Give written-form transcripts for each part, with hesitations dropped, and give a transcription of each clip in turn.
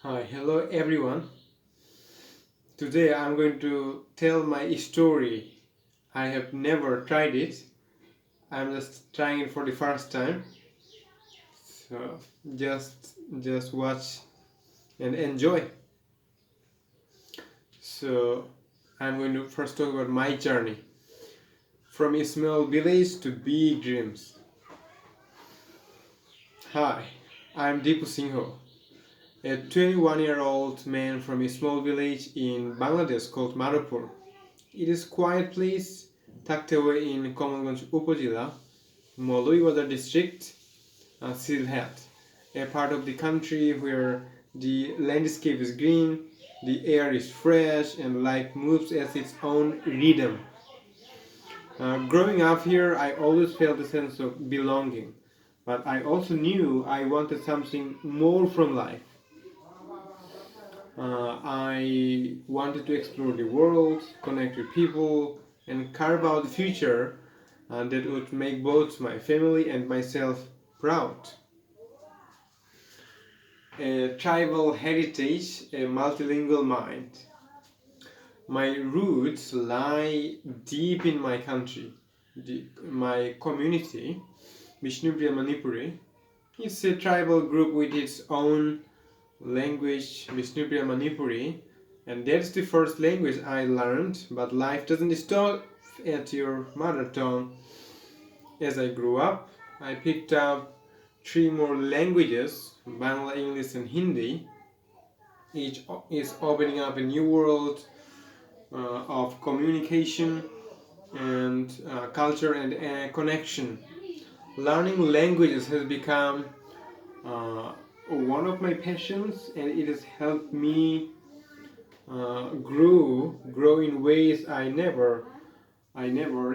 Hi, hello everyone. Today I'm going to tell my story. I have never tried it. I'm just trying it for the first time. So just watch and enjoy. So I'm going to first talk about my journey from a small village to big dreams. Hi, I'm Dipu Singha, a 21-year-old man from a small village in Bangladesh called Madhabpur. It is a quiet place tucked away in Kamalgonj upazila, Moulvibazar district, Sylhet, a part of the country where the landscape is green, the air is fresh, and life moves at its own rhythm. Growing up here, I always felt a sense of belonging, but I also knew I wanted something more from life. I wanted to explore the world, connect with people, and carve out the future that would make both my family and myself proud. A tribal heritage, a multilingual mind. My roots lie deep in my country, my community, Bishnuprya Manipuri. It's a tribal group with its own language, Bishnuprya Manipuri, and that's the first language I learned. But life doesn't stop at your mother tongue. As I grew up, I picked up three more languages: Bangla, English, and Hindi. Each is opening up a new world of communication and culture and connection. Learning languages has become one of my passions, and it has helped me grow in ways I never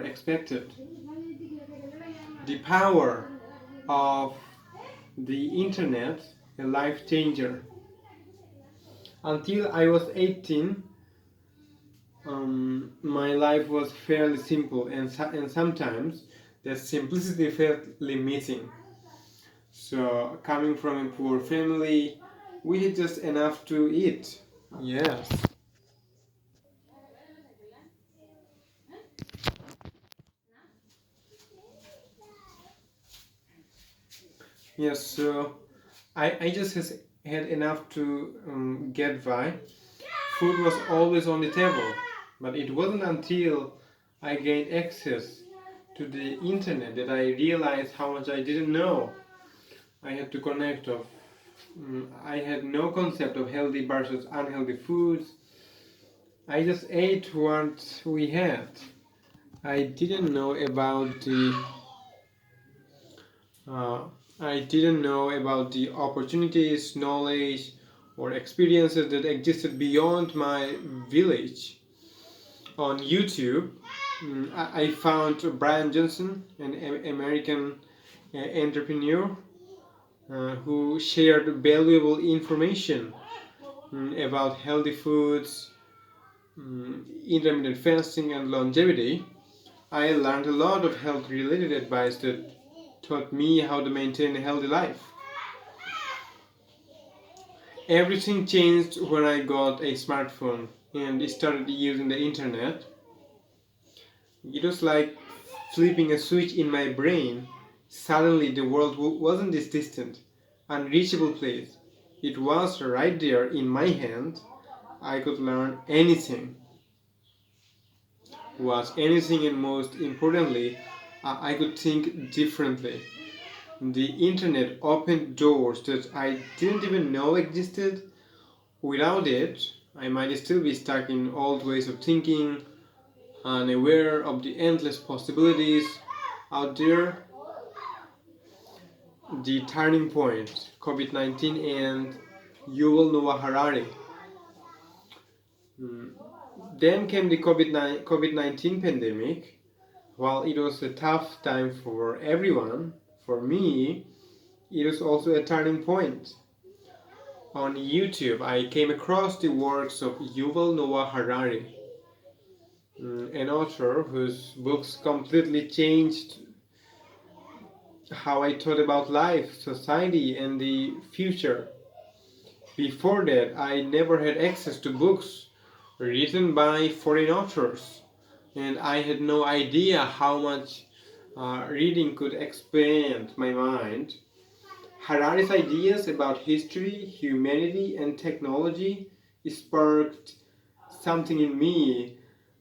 expected. The power of the internet, a life changer. Until I was 18, my life was fairly simple, and sometimes that simplicity felt limiting. So, coming from a poor family, we had just enough to eat. Yes. Yes, so I just had enough to get by. Food was always on the table, but it wasn't until I gained access to the internet that I realized how much I didn't know. I had to connect of I had no concept of healthy versus unhealthy foods. I just ate what we had. I didn't know about the uh, I didn't know about the opportunities, knowledge, or experiences that existed beyond my village. On YouTube, I found Brian Johnson, an American entrepreneur who shared valuable information about healthy foods, intermittent fasting, and longevity. I learned a lot of health related advice that taught me how to maintain a healthy life. Everything changed when I got a smartphone and started using the internet. It was like flipping a switch in my brain. Suddenly, the world wasn't this distant, unreachable place. It was right there in my hand. I could learn anything, watch anything, and most importantly, I could think differently. The internet opened doors that I didn't even know existed. Without it, I might still be stuck in old ways of thinking, unaware of the endless possibilities out there. The turning point, COVID-19 and Yuval Noah Harari. Mm, Then came the COVID-19 pandemic. While it was a tough time for everyone, for me, it was also a turning point. On YouTube, I came across the works of Yuval Noah Harari, an author whose books completely changed how I thought about life, society, and the future. Before that, I never had access to books written by foreign authors, and I had no idea how much reading could expand my mind. Harari's ideas about history, humanity, and technology sparked something in me,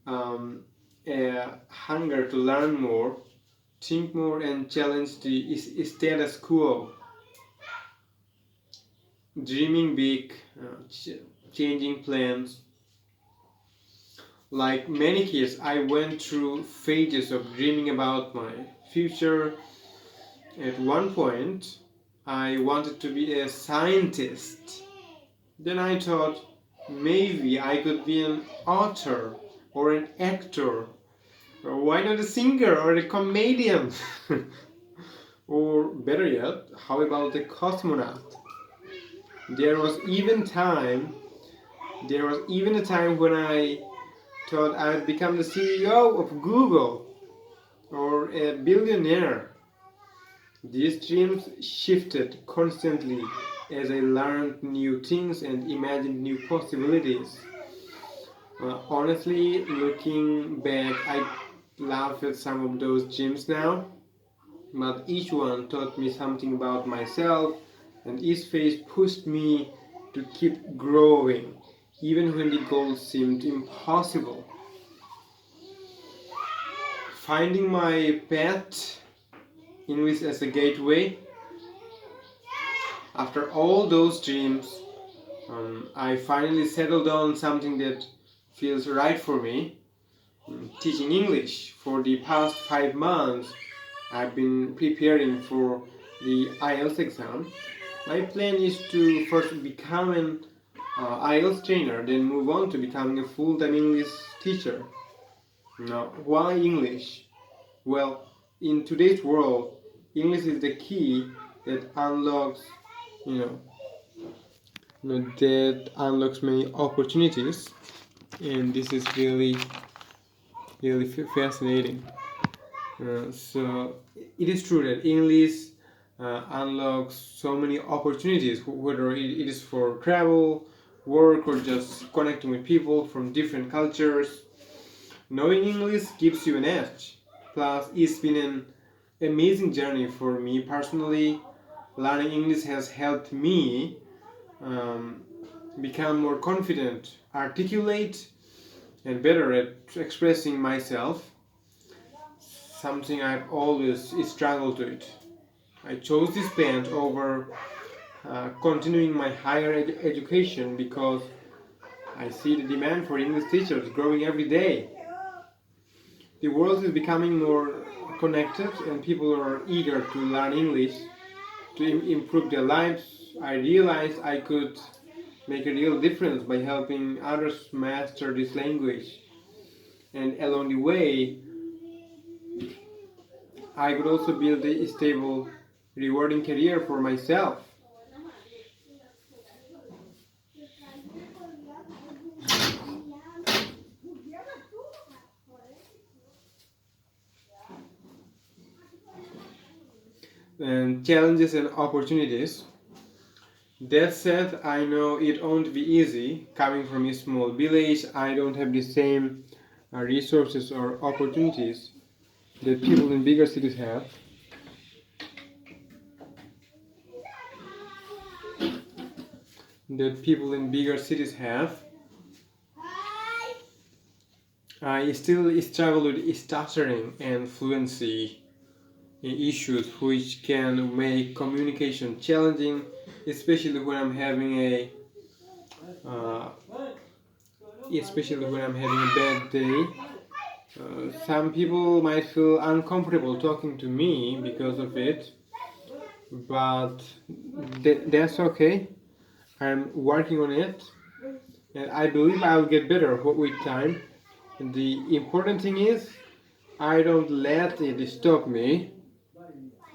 um, a hunger to learn more, think more, and challenge the status quo. Dreaming big, changing plans. Like many kids, I went through phases of dreaming about my future. At one point, I wanted to be a scientist. Then I thought maybe I could be an author or an actor, or why not a singer or a comedian? Or better yet, how about a cosmonaut? There was even time. There was even a time when I thought I would become the CEO of Google or a billionaire. These dreams shifted constantly as I learned new things and imagined new possibilities. Honestly, looking back, I laugh at some of those dreams now, but each one taught me something about myself, and each phase pushed me to keep growing, even when the goals seemed impossible. Finding my path, English as a gateway. After all those dreams, I finally settled on something that feels right for me. Teaching English. For the past 5 months, I've been preparing for the IELTS exam. My plan is to first become an IELTS trainer, then move on to becoming a full-time English teacher. Now, why English? Well, in today's world, English is the key that unlocks, you know, that unlocks many opportunities, and this is really fascinating. So it is true that English unlocks so many opportunities, whether it is for travel, work, or just connecting with people from different cultures. Knowing English gives you an edge. Plus, it's been an amazing journey for me personally. Learning English has helped me um, become more confident, articulate, and better at expressing myself, something I've always struggled with. I chose this path over continuing my higher education because I see the demand for English teachers growing every day. The world is becoming more connected and people are eager to learn English to improve their lives. I realized I could make a real difference by helping others master this language. And along the way, I could also build a stable, rewarding career for myself. And challenges and opportunities. That said, I know it won't be easy. Coming from a small village, I don't have the same resources or opportunities that people in bigger cities have. That people in bigger cities have. I still struggle with stuttering and fluency issues, which can make communication challenging, especially when I'm having uh, a bad day. Some people might feel uncomfortable talking to me because of it, but that's okay. I'm working on it, and I believe I'll get better with time. And the important thing is, I don't let it stop me.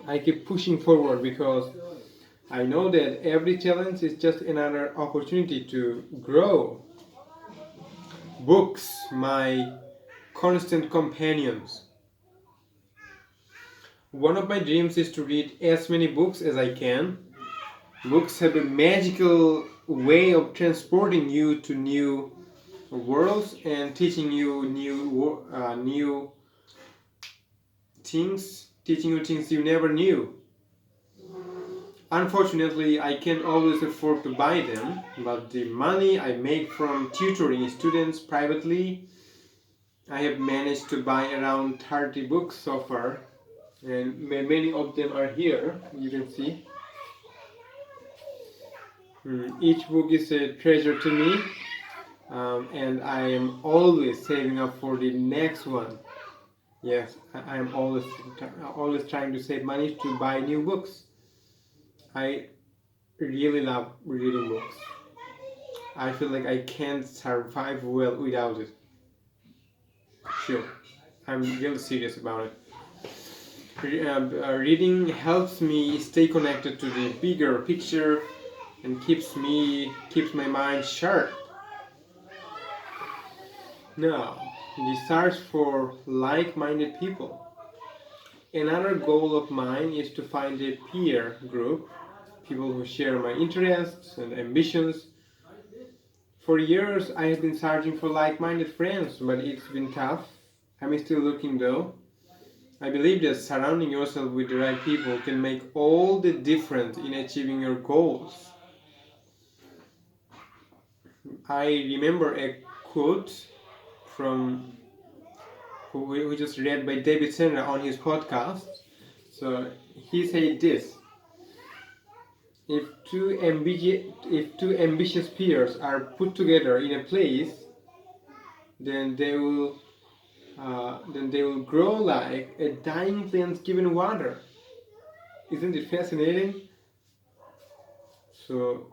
I keep pushing forward because I know that every challenge is just another opportunity to grow. Books, my constant companions. One of my dreams is to read as many books as I can. Books have a magical way of transporting you to new worlds and teaching you new things, teaching you things you never knew. Unfortunately, I can't always afford to buy them, but the money I make from tutoring students privately, I have managed to buy around 30 books so far, and many of them are here, you can see. Each book is a treasure to me, and I am always saving up for the next one. Yes, I am always trying to save money to buy new books. I really love reading books. I feel like I can't survive well without it. Sure, I'm really serious about it. Reading helps me stay connected to the bigger picture and keeps my mind sharp. Now, the search for like-minded people. Another goal of mine is to find a peer group, people who share my interests and ambitions. For years, I have been searching for like-minded friends, but it's been tough. I'm still looking though. I believe that surrounding yourself with the right people can make all the difference in achieving your goals. I remember a quote from we just read by Dipu Singha on his podcast. So he said this: if two ambitious peers are put together in a place, then they will grow like a dying plant given water. Isn't it fascinating? So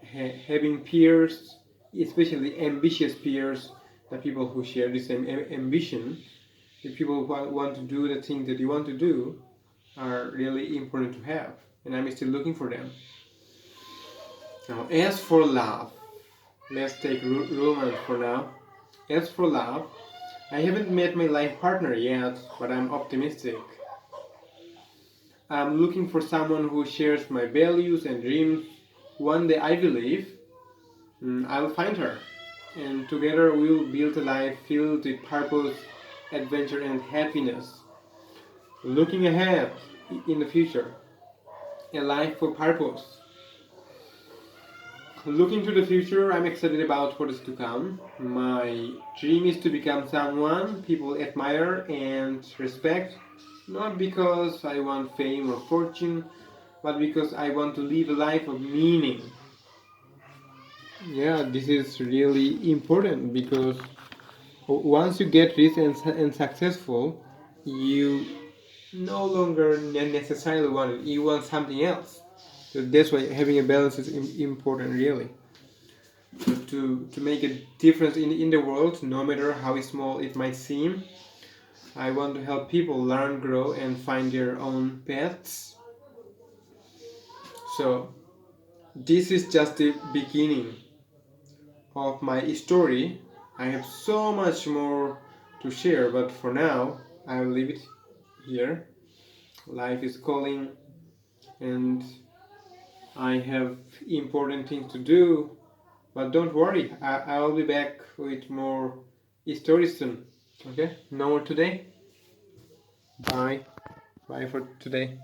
having peers, especially ambitious peers, the people who share the same ambition, the people who want to do the things that you want to do, are really important to have, and I'm still looking for them. Now, as for love, let's take romance for now. As for love, I haven't met my life partner yet, but I'm optimistic. I'm looking for someone who shares my values and dreams. One day, I believe, I'll find her, and together we'll build a life filled with purpose, adventure, and happiness. Looking ahead in the future, a life for purpose. Looking to the future, I'm excited about what is to come. My dream is to become someone people admire and respect, not because I want fame or fortune, but because I want to live a life of meaning. Yeah, this is really important because once you get rich and successful, you no longer necessarily want it. You want something else. So that's why having a balance is important, really. So to make a difference in the world, no matter how small it might seem, I want to help people learn, grow, and find their own paths. So this is just the beginning of my story. I have so much more to share, but for now, I will leave it here. Life is calling, and I have important things to do. But don't worry, I'll be back with more stories soon. Okay? No more today. Bye. Bye for today.